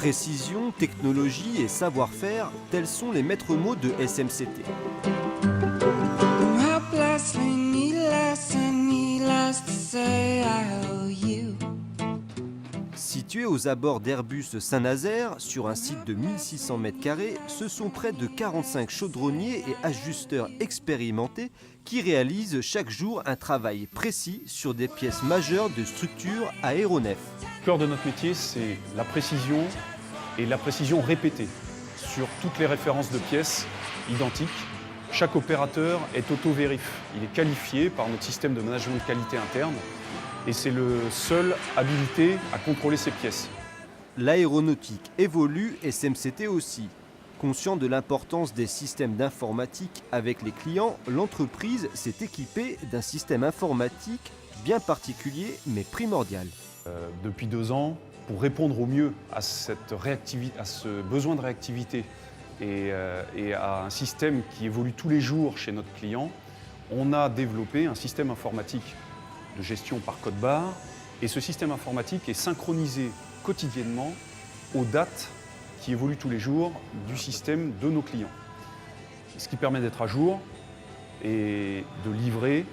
Précision, technologie et savoir-faire, tels sont les maîtres mots de SMCT. Situé aux abords d'Airbus Saint-Nazaire, sur un site de 1600 m², ce sont près de 45 chaudronniers et ajusteurs expérimentés qui réalisent chaque jour un travail précis sur des pièces majeures de structures aéronefs. Le cœur de notre métier, c'est la précision et la précision répétée sur toutes les références de pièces identiques. Chaque opérateur est auto-vérif. Il est qualifié par notre système de management de qualité interne et c'est le seul habilité à contrôler ces pièces. L'aéronautique évolue et SMCT aussi. Conscient de l'importance des systèmes d'informatique avec les clients, l'entreprise s'est équipée d'un système informatique bien particulier mais primordial. Depuis 2 ans, pour répondre au mieux à ce besoin de réactivité et à un système qui évolue tous les jours chez notre client, on a développé un système informatique de gestion par code barre et ce système informatique est synchronisé quotidiennement aux dates qui évoluent tous les jours du système de nos clients. Ce qui permet d'être à jour et de livrer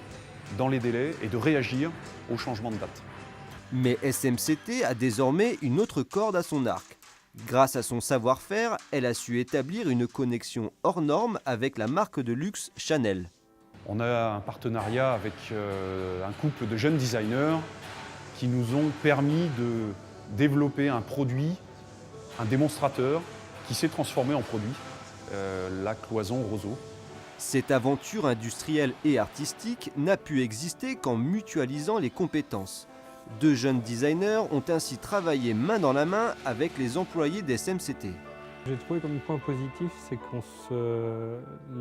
dans les délais et de réagir aux changements de date. Mais SMCT a désormais une autre corde à son arc. Grâce à son savoir-faire, elle a su établir une connexion hors norme avec la marque de luxe Chanel. On a un partenariat avec un couple de jeunes designers qui nous ont permis de développer un produit, un démonstrateur qui s'est transformé en produit, la cloison Roseau. Cette aventure industrielle et artistique n'a pu exister qu'en mutualisant les compétences. 2 jeunes designers ont ainsi travaillé main dans la main avec les employés des SMCT. J'ai trouvé comme point positif, c'est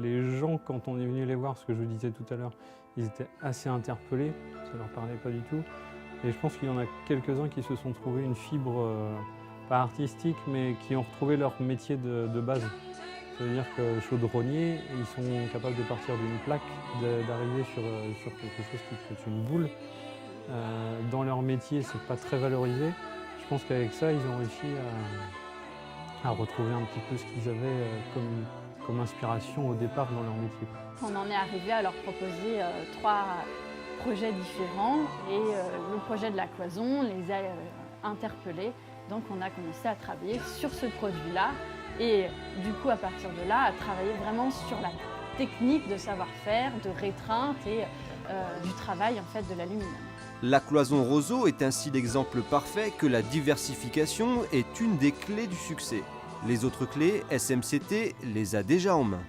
les gens, quand on est venu les voir, ce que je vous disais tout à l'heure, ils étaient assez interpellés, ça ne leur parlait pas du tout. Et je pense qu'il y en a quelques-uns qui se sont trouvés une fibre, pas artistique, mais qui ont retrouvé leur métier de base. C'est-à-dire que chaudronniers, ils sont capables de partir d'une plaque, d'arriver sur quelque chose qui peut être une boule. Dans leur métier, c'est pas très valorisé. Je pense qu'avec ça, ils ont réussi à retrouver un petit peu ce qu'ils avaient comme inspiration au départ dans leur métier. On en est arrivé à leur proposer 3 projets différents et le projet de la cloison les a interpellés. Donc on a commencé à travailler sur ce produit-là et du coup à partir de là, à travailler vraiment sur la technique de savoir-faire, de rétreinte et du travail en fait de l'aluminium. La cloison Roseau est ainsi l'exemple parfait que la diversification est une des clés du succès. Les autres clés, SMCT les a déjà en main.